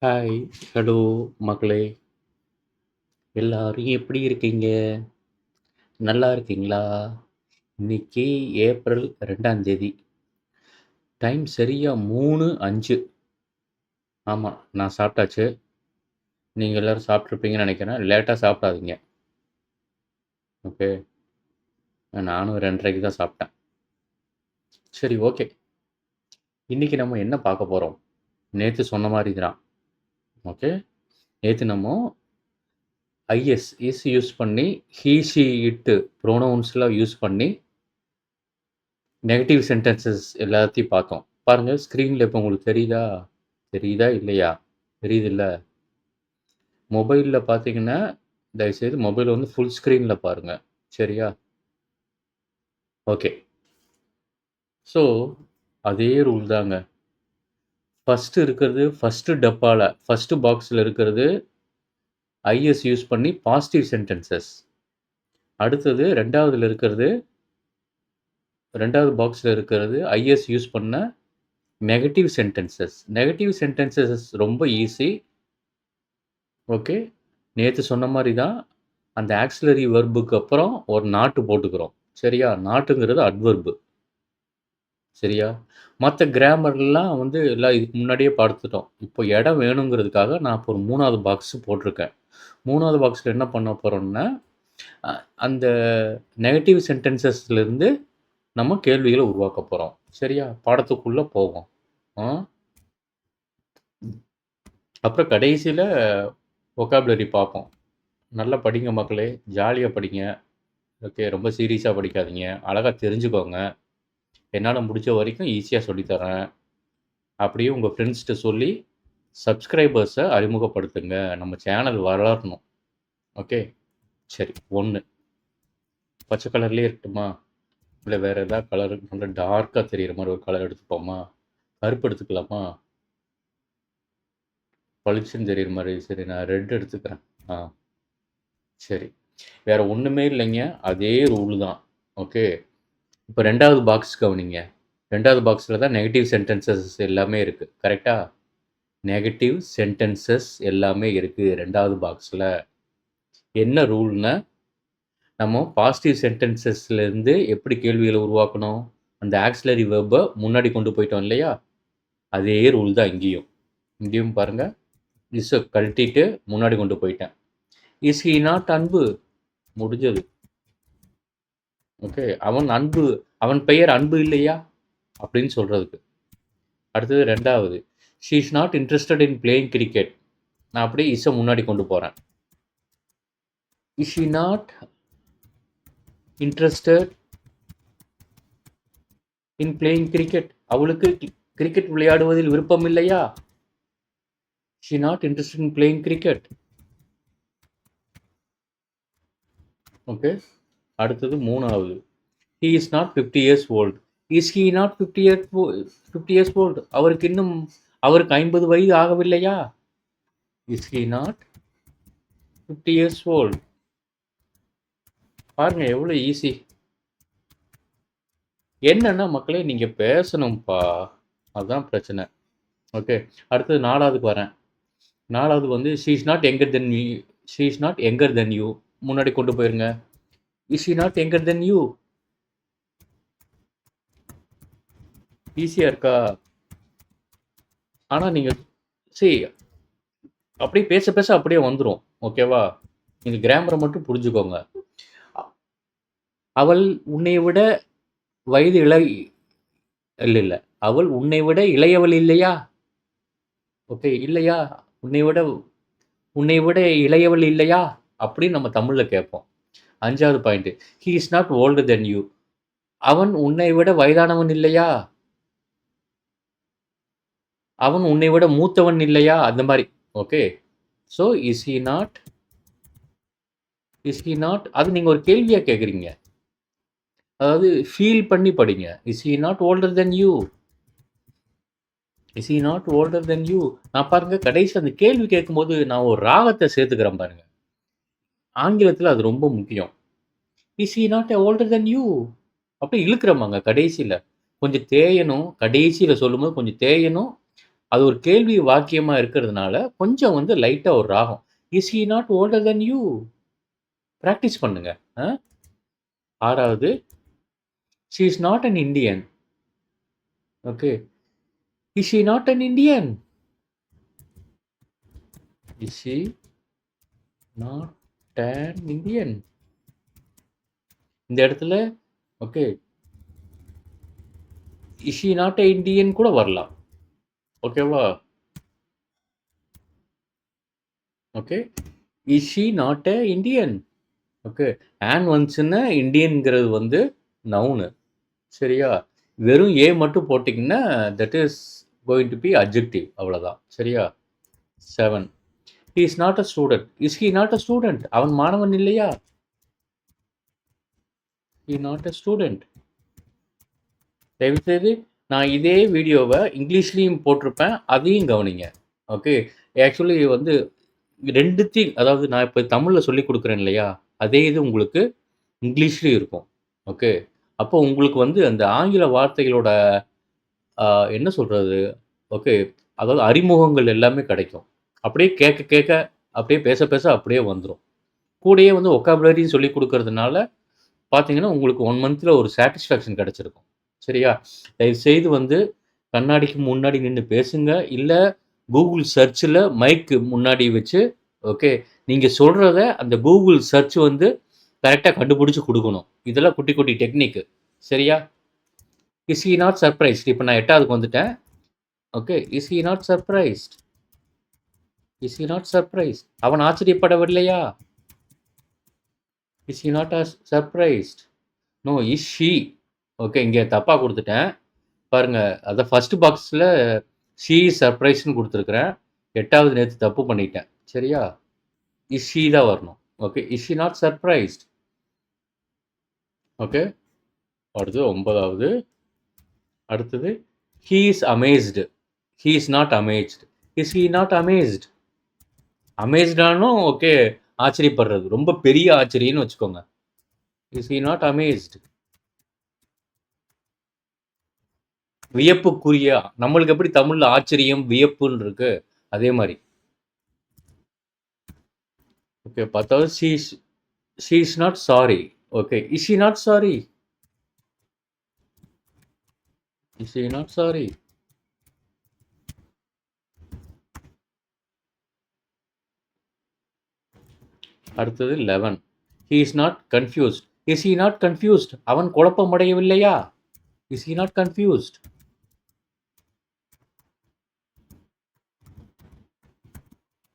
Hi, hello மக்களே! எல்லாரும் எப்படி இருக்கீங்க? நல்லா இருக்கீங்களா? இன்னைக்கு ஏப்ரல் 2ஆம் தேதி. டைம் சரியா 3:05. ஆமா, நான் சாப்பிட்டாச்சு. நீங்க எல்லாரும் சாப்பிட்டுருப்பீங்கன்னு நெனைக்கிறேன். லேட்டா சாப்பிடாதீங்க. ஓகே. நானும் 2:30க்கு தான் சாப்பிட்டேன். சரி, ஓகே. இன்னைக்கு நம்ம என்ன பார்க்க போறோம்? நேத்து சொன்ன மாரி தான். ஓகே. நேத்து நம்ம இஸ் யூஸ் பண்ணி, ஹி, ஷி, இட் ப்ரொனவுன்ஸ்லாம் யூஸ் பண்ணி நெகட்டிவ் சென்டென்சஸ் எல்லாத்தையும் பார்த்தோம். பாருங்க ஸ்க்ரீன்ல இப்போ உங்களுக்கு தெரியுதா? தெரியுதா? இல்லையா? தெரியுதுல்ல? மொபைல்ல பார்த்தீங்கன்னா, தயவுசெய்து மொபைல் வந்து ஃபுல் ஸ்க்ரீன்ல பாருங்க. சரியா? ஓகே. ஸோ, அதே ரூல் தாங்க. ஃபர்ஸ்ட்டு டப்பால, ஃபர்ஸ்ட்டு பாக்ஸ்ல இருக்கிறது ஐஎஸ் யூஸ் பண்ணி பாசிட்டிவ் சென்டென்சஸ். அடுத்தது 2வது பாக்ஸ்ல இருக்கிறது ஐஎஸ் யூஸ் பண்ண நெகட்டிவ் சென்டென்சஸ். நெகட்டிவ் சென்டென்சஸ் ரொம்ப ஈஸி. ஓகே. நேத்து சொன்ன மாரி தான். அந்த ஆக்ஸிலரி வெர்ப்க்கு அப்புறம் ஒரு நாட் போட்டுக்கிறோம். சரியா? நாட்டுங்கிறது அட்வெர்ப். சரியா? மத்த கிராமர்லாம் வந்து எல்லாம் இதுக்கு முன்னாடியே பார்த்துட்டோம். இப்போ இடம் வேணுங்கிறதுக்காக நான் இப்போ ஒரு 3வது பாக்ஸ் போட்டிருக்கேன். 3வது பாக்ஸ்ல என்ன பண்ண போறோம்னா, அ அந்த நெகட்டிவ் சென்டென்சஸ்லருந்து நம்ம கேள்விகள உருவாக்க போறோம். சரியா? பாடத்துக்குள்ள போவோம். ஆ. அப்புறம் கடைசில வொக்காபுலரி பார்ப்போம். நல்லா படிங்க மக்களே! ஜாலியா படிங்க. ஓகே. ரொம்ப சீரியஸா படிக்காதீங்க. அழகா தெரிஞ்சுக்கோங்க. என்னால முடிஞ்ச வரைக்கும் ஈஸியா சொல்லி தரேன். அப்படியே உங்க ஃப்ரெண்ட்ஸ்ட்ட சொல்லி சப்ஸ்கிரைபர்ஸ அறிமுகப்படுத்துங்க. நம்ம சேனல் வளரணும். ஓகே. சரி. 1 பச்சை கலர்லயே இருக்கட்டுமா? இல்ல வேற ஏதாவது கலர் நல்லா டார்க்கா தெரியிற மாரி ஒரு கலர் எடுத்துப்போமா? கருப்பு எடுத்துக்கலாமா? பளிச்சுன்னு தெரியிற மாரி. சரி நான் ரெட் எடுத்துக்கிறேன். ஆ. சரி. வேற ஒண்ணுமே இல்லைங்க. அதே ரூல் தான். ஓகே. இப்ப 2வது பாக்ஸ் கவனிங்க. 2வது பாக்ஸ்ல தான் நெகட்டிவ் சென்டென்சஸ் எல்லாமே இருக்கு. கரெக்ட்டா? நெகட்டிவ் சென்டென்சஸ் எல்லாமே இருக்கு 2வது பாக்ஸ்ல. என்ன ரூல்னா, நம்ம பாசிட்டிவ் சென்டென்சஸ்லேருந்து எப்படி கேள்விகள உருவாக்கணும்? அந்த ஆக்ஸிலரி வெர்ப முன்னாடி கொண்டு போயிட்டோம் இல்லையா? அதே ரூல் தான் இங்கேயும். இங்கேயும் பாருங்க. இஸ்ஸ கழட்டிட்டு முன்னாடி கொண்டு போயிட்டேன். இஸ் ஹி நாட் அன்பு? முடிஞ்சது. ஓகே. அவன் பெயர் அன்பு இல்லையா? அப்படின்னு சொல்றதுக்கு. அடுத்தது 2வது. She is not interested in playing cricket. நான் அப்படியே இஸ்ஸ முன்னாடி கொண்டு போறேன். Is she not interested in playing cricket? அவளுக்கு கிரிக்கெட் விளையாடுவதில் விருப்பம் இல்லையா? She not interested in playing cricket. Okay. அடுத்தது 3வது. He is not 50 years old. Is he not 50 years old? அவருக்கு 50 வயது ஆகவில்லையா? Is he not 50 years old? பாருங்க எவ்வளோ ஈஸி. என்னன்னா மக்களே நீங்க பேசணும்ப்பா. அதான் பிரச்சனை. ஓகே. அடுத்தது 4வதுக்கு வரேன். 4வது வந்து she is not younger then you. முன்னாடி கொண்டு போயிருங்க. Is she not younger then you? ஈஸியா இருக்கா? ஆனா நீங்க சி அப்படியே பேச பேச அப்படியே வந்துரும். ஓகேவா? நீங்க கிராமர மட்டும் புரிஞ்சுக்கோங்க. அ அவள் உன்னை விட வயது இளை இல்ல, இல்ல. அவள் உன்னை விட இளையவள் இல்லையா? ஓகே. இல்லையா? உன்னை விட உன்னை விட இளையவள் இல்லையா? அப்படின்னு நம்ம தமிழ்ல கேட்போம். 5வது point. He is not older than you. அவன் உன்னை விட வயதானவன் இல்லையா? அவன் உன்னை விட மூத்தவன் இல்லையா? அந்த மாரி. Okay. So is he not அது நீங்க ஒரு கேள்வியா கேட்குறீங்க. அதாவது ஃபீல் பண்ணி படிங்க. Is he not older than you? Is he not older than you? நான் பாருங்க கடைசில அந்த கேள்வி கேட்கும்போது நான் ஒரு ராகத்த சேர்த்துக்கிறேன் பாருங்க. ஆங்கிலத்தில அது ரொம்ப முக்கியம். Is he not older than you? அப்படியே இழுக்கிறோமாங்க கடைசில. கொஞ்சம் தேயணும். கடைசில சொல்லும்போது கொஞ்சம் தேயணும். அது ஒரு கேள்வி வாக்கியமா இருக்கிறதுனால, கொஞ்சம் வந்து லைட்டா ஒரு ராகம். Is he not older than you? Practice பண்ணுங்க. அ 6வது she is not an Indian. Okay. Is she not an Indian? Is she not an Indian? இந்த இடத்துல okay. Is she not a Indian கூட வரலாம். ஓகேவா? Okay. Is she not a Indian? Okay. An வந்துச்சுன்னா இண்டியன்ங்கிறது வந்து நவுனு. சரியா? வெறும் ஏ மட்டும் போட்டீங்கன்னா, that is going to be adjective அவ்வளோதான். சரியா? 7 he is not a student. Is he not a student? அவன் மாணவன் இல்லையா? He not a student. தயவுசெய்து நான் இதே வீடியோவ இங்கிலீஷ்லயும் போட்டிருப்பேன். அதையும் கவனிங்க. ஓகே. ஆக்சுவலி வந்து 2த்தையும் அதாவது நான் இப்ப தமிழ்ல சொல்லிக் குடுக்குறேன் இல்லையா? அதே இது உங்களுக்கு இங்கிலீஷ்லயும் இருக்கும். ஓகே. அப்போ உங்களுக்கு வந்து அந்த ஆங்கில வார்த்தைகளோட அ என்ன சொல்றது? ஓகே. அதாவது அறிமுகங்கள் எல்லாமே கிடைக்கும். அப்படியே கேட்க கேட்க, அப்படியே பேச பேச அப்படியே வந்துரும். கூடயே வந்து வொக்காபுலரியும் சொல்லிக் குடுக்கறதுனால பார்த்தீங்கன்னா, உங்களுக்கு 1 மந்த்ல ஒரு சாட்டிஸ்ஃபேக்ஷன் கிடைச்சிருக்கும். சரியா? தயவுசெய்து வந்து கண்ணாடிக்கு முன்னாடி நின்னு பேசுங்க. இல்ல Google சர்ச்ல மைக் முன்னாடி வச்சு, ஓகே. நீங்க சொல்றத அந்த Google சர்ச் வந்து கரெக்ட்டா கண்டுபிடிச்சு குடுக்கணும். இதெல்லாம் குட்டி குட்டி டெக்னிக்கு. சரியா? Is he not surprised? இப்ப நான் 8வதுக்கு வந்துட்டேன். Okay. Is he not surprised? Is he not surprised? அவன் ஆச்சரியப்படவில்லையா? Is he not surprised? No, is she? Okay. இங்க தப்பா குடுத்துட்டேன். பாருங்க. அதான் ஃபர்ஸ்ட் பாக்ஸ்ல ஷி இஸ் சர்ப்ரைஸ்ட்ன்னு குடுத்துருக்கிறேன். 8வது நேத்து தப்பு பண்ணிட்டேன். சரியா? இஸ் ஷி தான் வரணும். Okay. Is she not surprised? Okay. அடுத்து 9வது. அடுத்தது he is amazed. He is not amazed. Is he not amazed? அமேஸ்டானும் ஓகே. ஆச்சரியப்படுறது. ரொம்ப பெரிய ஆச்சரியம்ன்னு வச்சுக்கோங்க. Is he not amazed? வியப்புக்குரிய நம்மளுக்கு எப்படி தமிழ்ல ஆச்சரியம், வியப்புன்னு இருக்கு. அதே மாரி. ஓகே. 10வது she is not sorry. Okay. Is she not sorry? Is she not sorry? அடுத்தது 11 he is not confused. Is he not confused? அவன் குழப்பமடையவில்லையா? Is he not confused?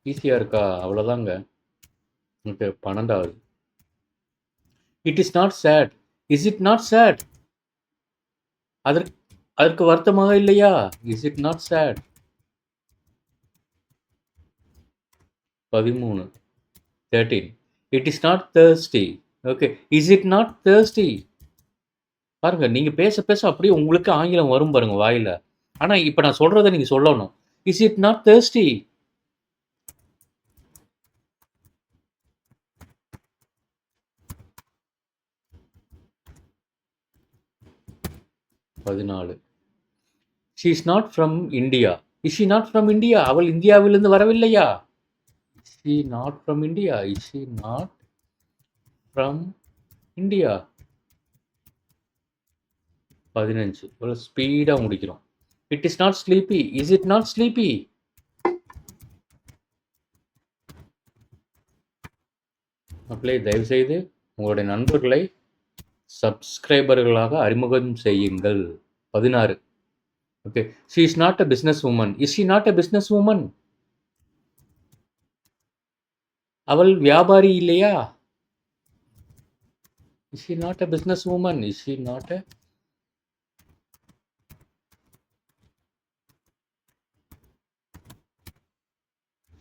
ஈஸியா இருக்கா? அவ்வளோதாங்க. ஓகே. 12வது it is not sad. Is it not sad? அதற்கு அதற்கு வருத்தமாக இல்லையா? Is it not sad? 13 it is not thirsty. Okay. Is it not thirsty? பாருங்க, நீங்க பேச பேச அப்படியே உங்களுக்கு ஆங்கிலம் வரும் பாருங்க வாயில. ஆனா இப்ப நான் சொல்றத நீங்க சொல்லணும். Is it not thirsty? 14 she is not from India. Is she not from India? அவள் இந்தியாவிலிருந்து வரவில்லையா? Is she not from India? Is she not from India? 15 இவ்வளோ ஸ்பீடா முடிக்கிறோம். It is not sleepy. Is it not sleepy? மக்களே, தயவுசெய்து உங்களுடைய நண்பர்களை சப்ஸ்கிரைபர்களாக அறிமுகம் செய்யுங்கள். 16 okay. She is not a business woman. Is she not a business woman? அவள் வியாபாரி இல்லையா? Is she not a business woman? Is she not a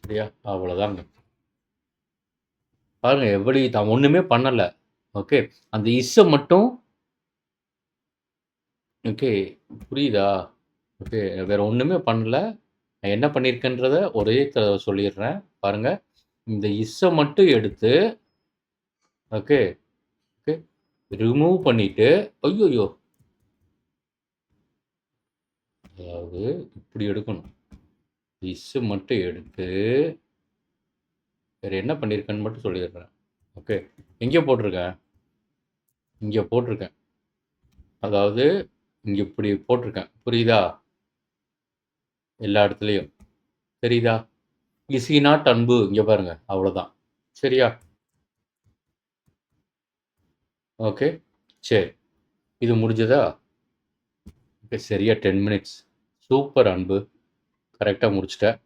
சரியா? அவ்வளோதாங்க. பாருங்க எப்படி நான் ஒண்ணுமே பண்ணல. ஓகே. அந்த இஸ்ஸ மட்டும் ஓகே. புரியுதா? ஓகே. வேற ஒண்ணுமே பண்ணல. நான் என்ன பண்ணியிருக்கேன்றத ஒரே சொல்லிடுறேன். பாருங்க. இந்த இஸ்ஸ மட்டும் எடுத்து ஓகே, ஓகே. ரிமூவ் பண்ணிட்டு ஐய்யய்யோ! அதாவது இப்படி எடுக்கணும். இஸ்ஸு மட்டும் எடுத்து வேறு என்ன பண்ணியிருக்கேன்னு மட்டும் சொல்லிடுறேன். ஓகே. எங்கே போட்டிருக்கேன்? இங்கே போட்டிருக்கேன். அதாவது இங்கே இப்படி போட்டிருக்கேன். புரியுதா? எல்லா இடத்துலையும். தெரியுதா? இஸ் ஹி நாட் அன்பு? இங்கே பாருங்க. அவ்வளோதான். சரியா? ஓகே. சரி. இது முடிஞ்சதா? ஓகே. சரியா 10 மினிட்ஸ். சூப்பர் அன்பு. கரெக்டாக முடிச்சிட்டேன்.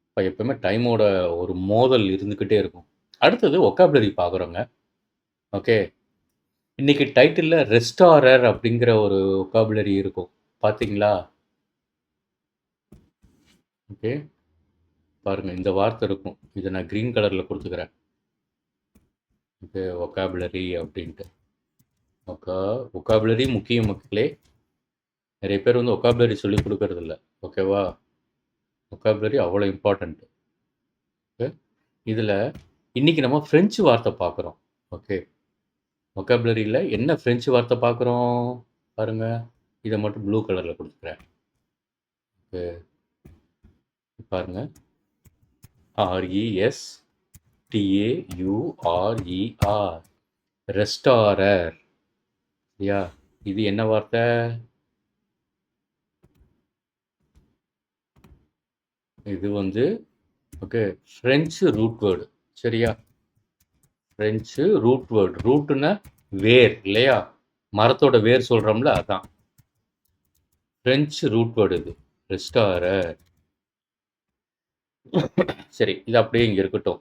இப்போ எப்பவுமே டைமோட ஒரு மோதல் இருந்துக்கிட்டே இருக்கும். அடுத்தது ஒக்காபுலரி பார்க்குறோங்க. ஓகே. இன்னைக்கு டைட்டில்ல ரெஸ்டாரர் அப்படிங்கிற ஒரு ஒக்காபுலரி இருக்கும். பார்த்தீங்களா? ஓகே. பாருங்க இந்த வார்த்தை இருக்கும். இதை நான் க்ரீன் கலரில் கொடுத்துக்கிறேன். ஓகே. ஒக்காபுலரி அப்படின்ட்டு. ஒக்காபுலரி முக்கிய மக்களே. நிறைய பேர் வந்து ஒக்காபுலரி சொல்லி கொடுக்கறதில்ல. ஓகேவா? ஒக்காபுலரி அவ்வளோ இம்பார்ட்டண்ட். ஓகே. இதில் இன்னைக்கு நம்ம ஃப்ரெஞ்சு வார்த்தை பார்க்குறோம். ஓகே. ஒக்காபுலரியில் என்ன ஃப்ரெஞ்சு வார்த்தை பார்க்குறோம் பாருங்க. இதை மட்டும் ப்ளூ கலரில் கொடுத்துக்கிறேன். ஓகே. பாருங்க. RESTAURER ரெஸ்டாரர். சரியா? இது என்ன வார்த்தை? இது வந்து ஓகே ஃப்ரெஞ்சு ரூட் வேர்டு. சரியா? French root word. ரூட்டுன்னா வேர் இல்லையா? மரத்தோட வேர் சொல்கிறோம்ல, அதான் ஃப்ரெஞ்சு ரூட் வேர்டு இது ரெஸ்டாரர். சரி, இது அப்படியே இங்கே இருக்கட்டும்.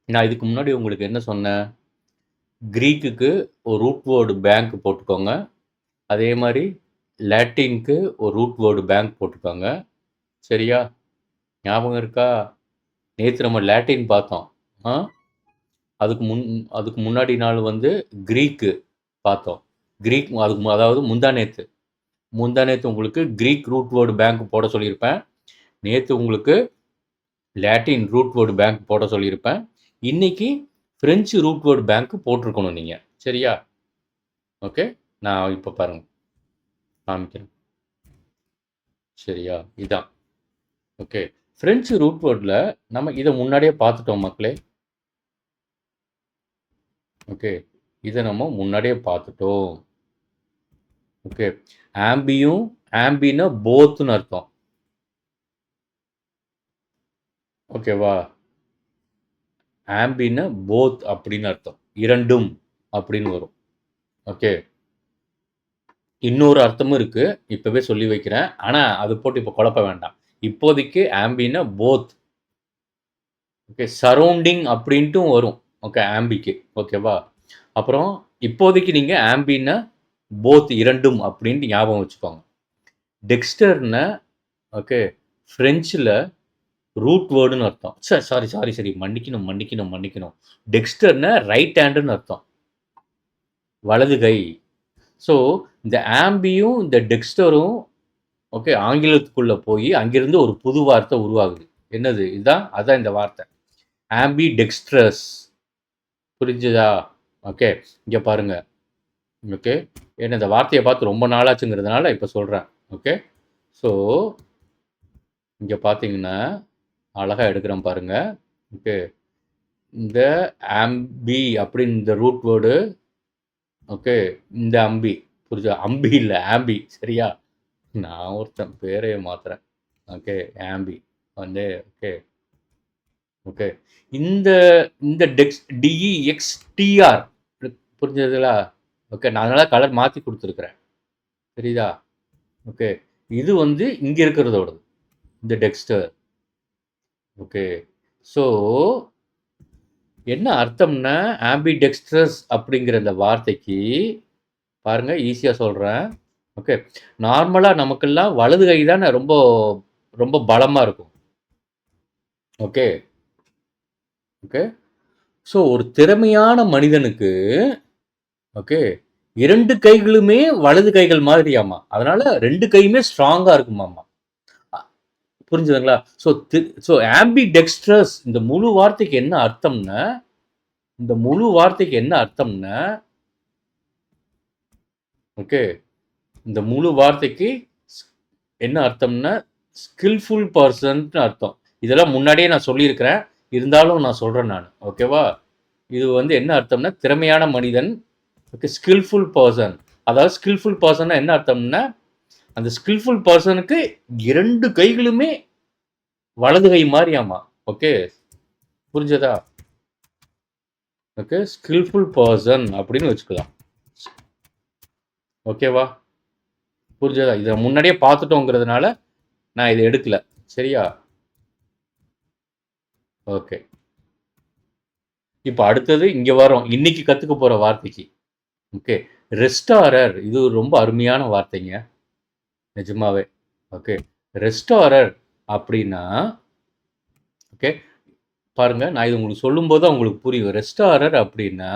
நான் இதுக்கு முன்னாடி உங்களுக்கு என்ன சொன்னேன்? க்ரீக்குக்கு ஒரு ரூட் வேர்டு பேங்க் போட்டுக்கோங்க. அதே மாதிரி லாட்டினுக்கு ஒரு ரூட் வேர்டு பேங்க் போட்டுக்கோங்க. சரியா? ஞாபகம் இருக்கா? நேற்று நம்ம லாட்டின் பார்த்தோம். அதுக்கு முன்னாடி நாள் வந்து க்ரீக்கு பார்த்தோம். க்ரீக் அதாவது முந்தானேத்து உங்களுக்கு க்ரீக் ரூட் வேர்டு பேங்க் போட சொல்லியிருப்பேன். நேற்று உங்களுக்கு லாட்டின் ரூட் வேர்டு பேங்க் போட சொல்லியிருப்பேன். இன்னைக்கு ஃப்ரெஞ்சு ரூட் வேர்டு பேங்க் போட்டிருக்கணும் நீங்கள். சரியா? ஓகே. நான் இப்போ பாருங்க காமிக்கிறேன். சரியா? இதான். ஓகே. ஃப்ரெஞ்சு ரூட் வேர்டில் நம்ம இதை முன்னாடியே பார்த்துட்டோம் மக்களே. ஓகே. இதை நம்ம முன்னாடியே பார்த்துட்டோம். ஓகே. ஆம்பினா போத்துன்னு அர்த்தம். ஓகேவா? ஆம்பினா போத் அப்படின்னு அர்த்தம். இரண்டும் அப்படின்னு வரும். ஓகே. இன்னொரு அர்த்தமும் இருக்கு. இப்பவே சொல்லி வைக்கிறேன். ஆனால் அது போட்டு இப்போ குழப்ப வேண்டாம். இப்போதைக்கு ஆம்பினா போத். ஓகே. சரௌண்டிங் அப்படின்ட்டும் வரும். ஓகே. ஆம்பிக்கு. ஓகேவா? அப்புறம் இப்போதைக்கு நீங்கள் ஆம்பினா போத் இரண்டும் அப்படின்ட்டு ஞாபகம் வச்சுக்கோங்க. டெக்ஸ்டர்னா ஓகே ஃப்ரெஞ்சில் ரூட் வேர்டுன்னு அர்த்தம். சாரி மன்னிக்கணும். டெக்ஸ்டர்னா ரைட் ஹேண்டுன்னு அர்த்தம். வலது கை. ஸோ இந்த ஆம்பியும் இந்த டெக்ஸ்டரும் ஓகே ஆங்கிலத்துக்குள்ளே போய் அங்கிருந்து ஒரு புது வார்த்தை உருவாகுது. என்னது? அதான் இந்த வார்த்தை ஆம்பி டெக்ஸ்ட்ரஸ். புரிஞ்சுதா? ஓகே. இங்கே பாருங்க. ஓகே. ஏன்னா இந்த வார்த்தையை பார்த்து ரொம்ப நாளாச்சுங்கிறதுனால இப்போ சொல்கிறேன். ஓகே. ஸோ இங்கே பார்த்தீங்கன்னா அழகாக எடுக்கிறேன் பாருங்க. ஓகே. இந்த ஆம்பி அப்படின்னு இந்த ரூட் வேர்டு. ஓகே. இந்த அம்பி புரிஞ்சா? அம்பி இல்லை ஆம்பி. சரியா? நான் ஒருத்தன் பேரையே மாத்துறேன். ஓகே. ஆம்பி வந்து ஓகே. ஓகே. இந்த இந்த டிஇஎக்ஸ்டிஆர் புரிஞ்சதுங்களா? ஓகே. நான் அதனால கலர் மாற்றி கொடுத்துருக்குறேன். தெரியுதா? ஓகே. இது வந்து இங்கே இருக்கிறதோடது இந்த டெக்ஸ்டர். ஓகே. ஸோ என்ன அர்த்தம்னா ஆம்பிடெக்ஸ்ட்ரஸ் அப்படிங்கிற இந்த வார்த்தைக்கு பாருங்க ஈஸியாக சொல்கிறேன். ஓகே. நார்மலாக நமக்கெல்லாம் வலது கை தானே ரொம்ப ரொம்ப பலமாக இருக்கும். ஓகே. ஓகே. ஸோ ஒரு திறமையான மனிதனுக்கு ஓகே 2 கைகளுமே வலது கைகள் மாதிரியாமா. அதனால 2 கையுமே ஸ்ட்ராங்காக இருக்குமாமா. புரிஞ்சுதுங்களா? ஸோ ஆம்பிடெக்ஸ்ட்ரஸ் இந்த முழு வார்த்தைக்கு என்ன அர்த்தம்னா ஓகே இந்த முழு வார்த்தைக்கு என்ன அர்த்தம்னா ஸ்கில்ஃபுல் பர்சன்ட்னு அர்த்தம். இதெல்லாம் முன்னாடியே நான் சொல்லியிருக்கிறேன். இருந்தாலும் நான் சொல்றேன் நானு. ஓகேவா? இது வந்து என்ன அர்த்தம்னா, திறமையான மனிதன். Okay, skilful person. அதாவது ஸ்கில்ஃபுல் பர்சன்னா என்ன அர்த்தம்னா, அந்த ஸ்கில்ஃபுல் பர்சனுக்கு 2 கைகளுமே வலது கை மாரியாமா. ஓகே, புரிஞ்சதா? ஓகே, ஸ்கில்ஃபுல் பர்சன் அப்படின்னு வச்சுக்கலாம். ஓகேவா? புரிஞ்சதா? இத முன்னாடியே பார்த்துட்டோங்கிறதுனால நான் இத எடுக்கல. சரியா? ஓகே. இப்ப அடுத்தது இங்க வரோம். இன்னைக்கு கத்துக்க போற வார்த்தைக்கு. ஓகே. ரெஸ்டாரர் இது ரொம்ப அருமையான வார்த்தைங்க. நிஜமாவே. ஓகே. ரெஸ்டாரர் அப்படின்னா, ஓகே. பாருங்க, நான் இது உங்களுக்கு சொல்லும்போது தான் உங்களுக்கு புரியும். ரெஸ்டாரர் அப்படின்னா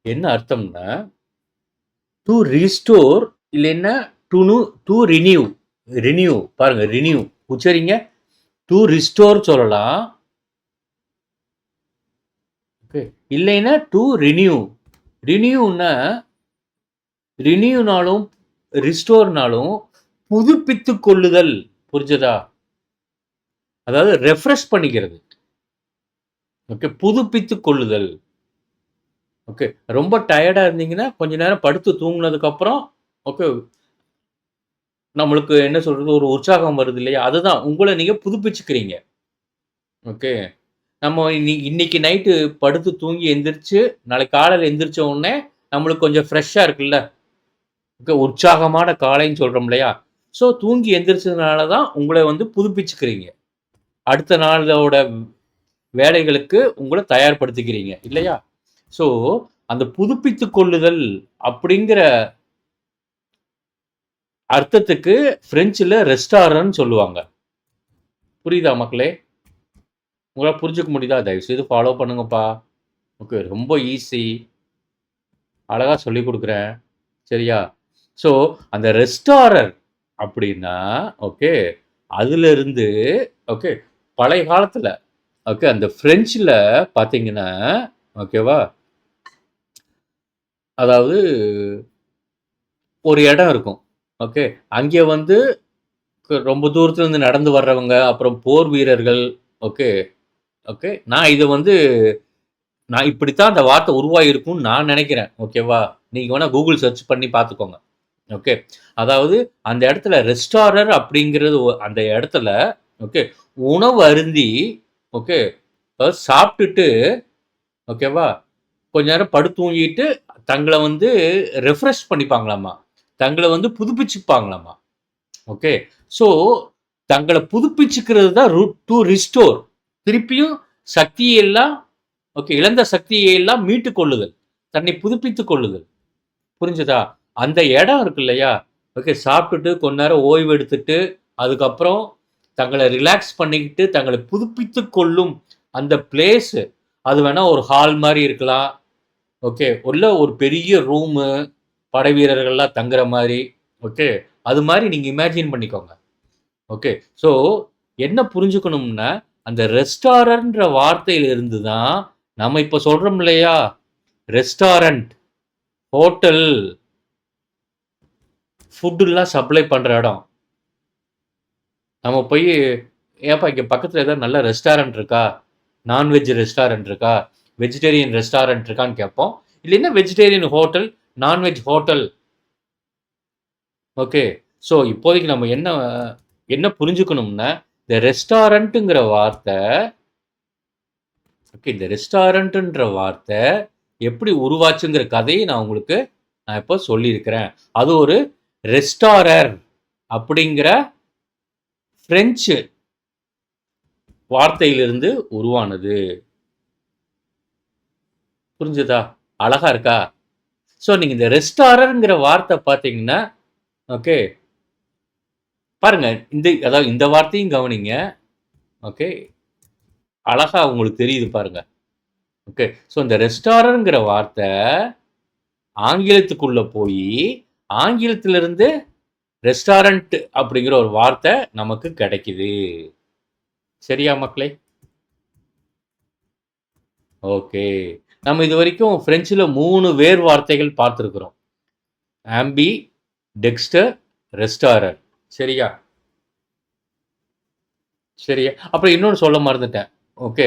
என்ன அர்த்தம்னா, டூ ரிஸ்டோர் இல்லைன்னா டூ ரினியூ. ரினியூ பாருங்க, ரினியூ உச்சரிங்க. டூ ரிஸ்டோர் சொல்லலாம். ஓகே. இல்லைன்னா டூ ரினியூ. ரினியூன்னா ரினியூனாலும் ரிஸ்டோர்னாலும் புதுப்பித்துக் கொள்ளுதல். புரிஞ்சதா? அதாவது ரெஃப்ரெஷ் பண்ணிக்கிறது. ஓகே, புதுப்பித்துக் கொள்ளுதல். ஓகே, ரொம்ப டயர்டா இருந்தீங்கன்னா கொஞ்ச நேரம் படுத்து தூங்குனதுக்கு அப்புறம், ஓகே, நம்மளுக்கு என்ன சொல்றது, ஒரு உற்சாகம் வருது இல்லையா? அதுதான் உங்கள நீங்க புதுப்பிச்சுக்கிறீங்க. ஓகே. நம்ம இன்னைக்கு நைட்டு படுத்து தூங்கி எந்திரிச்சு, நாளைக்கு காலையில எந்திரிச்ச உடனே நம்மளுக்கு கொஞ்சம் ஃப்ரெஷ்ஷா இருக்குல்ல. ஓகே, உற்சாகமான காலைன்னு சொல்றோம் இல்லையா? ஸோ தூங்கி எந்திரிச்சதுனால தான் உங்கள வந்து புதுப்பிச்சுக்கிறீங்க. அடுத்த நாளோட வேலைகளுக்கு உங்கள தயார்படுத்திக்கிறீங்க இல்லையா? ஸோ அந்த புதுப்பித்துக் கொள்ளுதல் அப்படிங்கிற அர்த்தத்துக்கு பிரெஞ்சுல ரெஸ்டாரன்ட்ன்னு சொல்லுவாங்க. புரியுதா மக்களே? உங்களால புரிஞ்சுக்க முடியுதா? தயவு செய்து ஃபாலோ பண்ணுங்கப்பா. ஓகே, ரொம்ப ஈஸி. அழகா சொல்லிக் குடுக்குறேன். சரியா? ஸோ அந்த ரெஸ்டாரர் அப்படின்னா, ஓகே, அதிலிருந்து, ஓகே, பழைய காலத்துல, ஓகே, அந்த பிரெஞ்சுல பார்த்தீங்கன்னா, ஓகேவா? அதாவது ஒரு இடம் இருக்கும். ஓகே. அங்கே வந்து ரொம்ப தூரத்துல இருந்து நடந்து வர்றவங்க, அப்புறம் போர் வீரர்கள். Okay, okay. நான் இப்படித்தான் அந்த வார்த்தை உருவாகியிருக்கும்னு நான் நெனைக்கிறேன். ஓகேவா? நீங்க வேணா கூகுள் சர்ச் பண்ணி பார்த்துக்கோங்க. ஓகே. அதாவது அந்த இடத்துல ரெஸ்டாரர் அப்படிங்கிறது அந்த இடத்துல, ஓகே, உணவு அருந்தி, ஓகே, அதாவது சாப்பிட்டுட்டு, ஓகேவா, கொஞ்ச நேரம் படுத்து தூங்கிட்டு தங்கள வந்து ரெஃப்ரெஷ் பண்ணிப்பாங்களாமா. தங்கள வந்து புதுப்பிச்சுப்பாங்களாமா. ஓகே. ஸோ தங்கள புதுப்பிச்சுக்கிறது தான் டூ ரிஸ்டோர். திருப்பியும் சக்தியை எல்லாம், ஓகே, இழந்த சக்தியை எல்லாம் மீட்டுக் கொள்ளுதல். தன்னை புதுப்பித்துக் கொள்ளுதல். புரிஞ்சதா? அந்த இடம் இருக்கு இல்லையா? ஓகே, சாப்பிட்டுட்டு கொஞ்ச நேரம் ஓய்வு எடுத்துட்டு, அதுக்கப்புறம் தங்கள ரிலாக்ஸ் பண்ணிக்கிட்டு, தங்களை புதுப்பித்துக் கொள்ளும் அந்த பிளேஸ். அது வேணா ஒரு ஹால் மாரி இருக்கலாம். ஓகே. உள்ள ஒரு பெரிய ரூமு, படை வீரர்கள்லாம் தங்குற மாரி. ஓகே. அது மாரி நீங்க இமேஜின் பண்ணிக்கோங்க. ஓகே. ஸோ என்ன புரிஞ்சுக்கணும்னா, அந்த ரெஸ்டாரண்ட்ன்ற வார்த்தையில இருந்து தான் நம்ம இப்ப சொல்றோம் இல்லையா? ரெஸ்டாரண்ட், ஹோட்டல், ஃபுட்டுல்லாம் சப்ளை பண்ற இடம். நம்ம போய், "ஏன்பா இங்க பக்கத்துல ஏதாவது நல்ல ரெஸ்டாரண்ட் இருக்கா? நான்வெஜ் ரெஸ்டாரண்ட் இருக்கா? வெஜிடேரியன் ரெஸ்டாரண்ட் இருக்கான்னு?" கேட்போம். இல்லைன்னா vegetarian hotel, non veg hotel. Okay. So இப்போதைக்கு நம்ம என்ன என்ன புரிஞ்சுக்கணும்னா, இந்த ரெஸ்டாரண்ட்ங்கிற வார்த்தை, ஓகே, இந்த ரெஸ்டாரண்ட்ன்ற வார்த்தை எப்படி உருவாச்சுங்கிற கதையை நான் இப்போ சொல்லியிருக்கிறேன். அது ஒரு ரெஸ்டாரர் அப்படிங்கிற பிரெஞ்சு வார்த்தையிலிருந்து உருவானது. புரிஞ்சதா? அழகா இருக்கா? ஸோ நீங்க இந்த ரெஸ்டாரர்ங்கிற வார்த்தை பார்த்தீங்கன்னா, ஓகே, பாருங்க, அதாவது இந்த வார்த்தையும் கவனிங்க. ஓகே, அழகா உங்களுக்கு தெரியுது பாருங்க. ஓகே. ஸோ இந்த ரெஸ்டாரண்ட்ங்கிற வார்த்தை ஆங்கிலத்துக்குள்ள போயி, ஆங்கிலத்திலிருந்து ரெஸ்டாரண்ட் அப்படிங்கிற ஒரு வார்த்தை நமக்கு கிடைக்குது. சரியா மக்களே? ஓகே. நம்ம இதுவரைக்கும் பிரெஞ்சுல 3 வேர் வார்த்தைகள் பார்த்திருக்கிறோம். ஆம்பி, டெக்ஸ்டர், ரெஸ்டாரர். சரியா? சரியா? அப்புறம் இன்னொன்னு சொல்ல மறந்துட்டேன். ஓகே.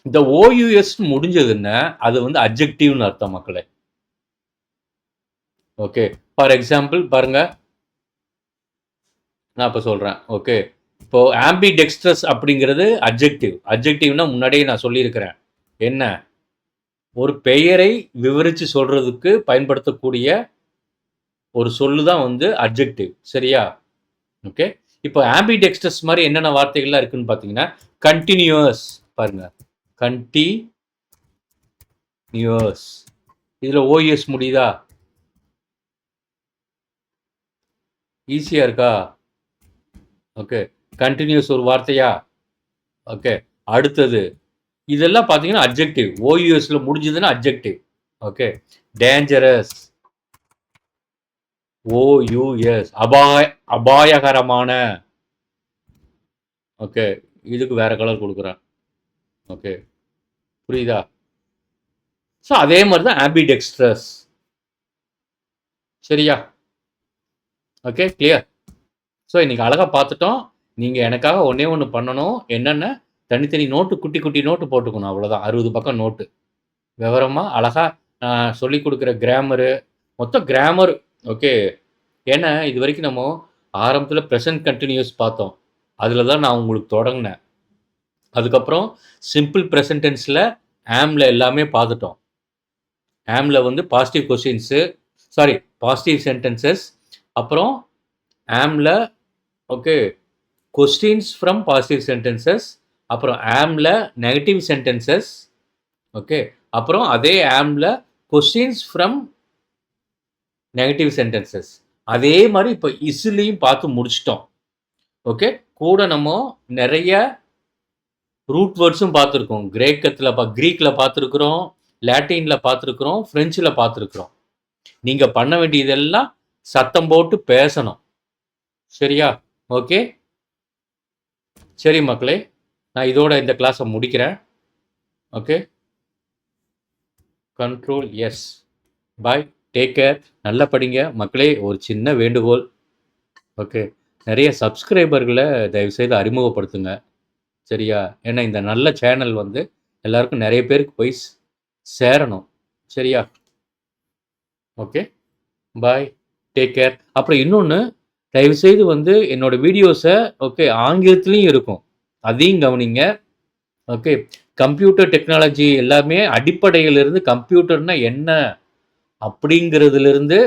இந்த ஓயூஎஸ் முடிஞ்சதுன்னா, அது வந்து அட்ஜெக்டிவ்னு அர்த்தம் மக்களே. ஓகே. ஃபார் எக்ஸாம்பிள் பாருங்க. நான் இப்ப சொல்றேன். ஓகே. இப்போ ஆம்பிடெக்ஸ்ட்ரஸ் அப்படிங்கிறது அட்ஜெக்டிவ். அட்ஜெக்டிவ்னா முன்னாடியே நான் சொல்லியிருக்கிறேன். என்ன? ஒரு பெயரை விவரிச்சு சொல்றதுக்கு பயன்படுத்தக்கூடிய ஒரு சொல்லு தான் வந்து அட்ஜெக்டிவ். சரியா? ஓகே. இப்போ ஆம்பிடெக்ஸ்ட்ரஸ் மாதிரி என்னென்ன வார்த்தைகள்லாம் இருக்குன்னு பார்த்தீங்கன்னா, கண்டினியூஸ் பாருங்க. கண்டினியூஸ். இதுல ஓஎஸ் முடியுதா? ஈஸியா இருக்கா? ஓகே. கண்டினியூஸ் ஒரு வார்த்தையா? ஓகே. அடுத்தது இதெல்லாம் பார்த்தீங்கன்னா அட்ஜெக்டிவ். ஓயூஎஸ்ல முடிஞ்சதுன்னா அட்ஜெக்டிவ். ஓகே. டேஞ்சரஸ். ஓயூஎஸ். அபாயகரமான. ஓகே. இதுக்கு வேற கலர் கொடுக்குறேன். ஓகே. புரியுதா? ஸோ அதே மாதிரி தான் ஆம்பிடெக்ஸ்ட்ரஸ். சரியா? ஓகே. கிளியர்? ஸோ இன்னைக்கு அழகா பார்த்துட்டோம். நீங்க எனக்காக ஒண்ணே ஒண்ணு பண்ணணும். என்னன்னா, தனித்தனி நோட்டு குட்டி குட்டி நோட்டு போட்டுக்கணும். அவ்வளோதான். 60 பக்கம் நோட்டு. விவரமா அழகா சொல்லிக் கொடுக்குற கிராமரு, மொத்தம் கிராமர். ஓகே. ஏன்னா இதுவரைக்கும் நம்ம ஆரம்பத்துல பிரசன்ட் கன்டினியூஸ் பார்த்தோம். அதுல தான் நான் உங்களுக்கு தொடங்குனேன். அதுக்கப்புறம் சிம்பிள் பிரசன்ட் டென்ஸ்ல ஆம்ல எல்லாமே பார்த்துட்டோம். ஆம்ல வந்து positive questions, sorry positive sentences, அப்புறம் ஆம்ல okay questions from positive sentences, அப்புறம் ஆம்ல நெகட்டிவ் சென்டென்சஸ். ஓகே. அப்புறம் அதே ஆம்ல கொஸ்டின்ஸ் ஃப்ரம் நெகட்டிவ் சென்டென்சஸ். அதே மாதிரி இப்போ இஸ்லையும் பார்த்து முடிச்சிட்டோம். ஓகே. கூட நம்ம நிறைய ரூட் வேர்ட்ஸும் பார்த்துருக்கோம். க்ரீக்கில் பார்த்துருக்குறோம், லாட்டினில் பார்த்துருக்குறோம், ஃப்ரெஞ்சில் பார்த்துருக்குறோம். நீங்கள் பண்ண வேண்டியதெல்லாம் சத்தம் போட்டு பேசணும். சரியா? ஓகே. சரி மக்களே, நான் இதோட இந்த கிளாஸை முடிக்கிறேன். Okay. Control S. Bye. Take care. நல்லா படிங்க மக்களே. ஒரு சின்ன வேண்டுகோள். ஓகே. நிறைய சப்ஸ்கிரைபர்களை தயவுசெய்து அறிமுகப்படுத்துங்க. சரியா? ஏன்னா இந்த நல்ல சேனல் வந்து எல்லாருக்கும் நிறைய பேருக்கு போய் சேரணும். சரியா? ஓகே. பாய். Take care. அப்புறம் இன்னொன்று, தயவுசெய்து வந்து என்னோட வீடியோஸை ஓகே ஆங்கிலத்துலேயும் இருக்கும், அதையும் கவனிங்க. ஓகே. கம்ப்யூட்டர் டெக்னாலஜி எல்லாமே அடிப்படையிலிருந்து கம்ப்யூட்டர்னா என்ன அப்படிங்கிறதுலேருந்து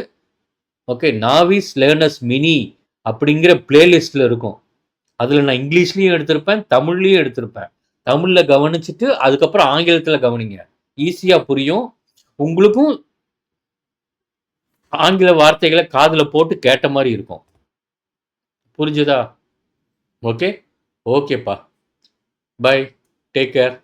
ஓகே நாவிஸ் லேர்னர்ஸ் மினி அப்படிங்கிற பிளேலிஸ்டில் இருக்கும். அதில் நான் இங்கிலீஷ்லேயும் எடுத்திருப்பேன், தமிழ்லேயும் எடுத்திருப்பேன். தமிழில் கவனிச்சுட்டு அதுக்கப்புறம் ஆங்கிலத்தில் கவனிங்க. ஈஸியாக புரியும். உங்களுக்கும் ஆங்கில வார்த்தைகளை காதில் போட்டு கேட்ட மாதிரி இருக்கும். புரிஞ்சுதா? ஓகே. ஓகேப்பா. பை. Take care.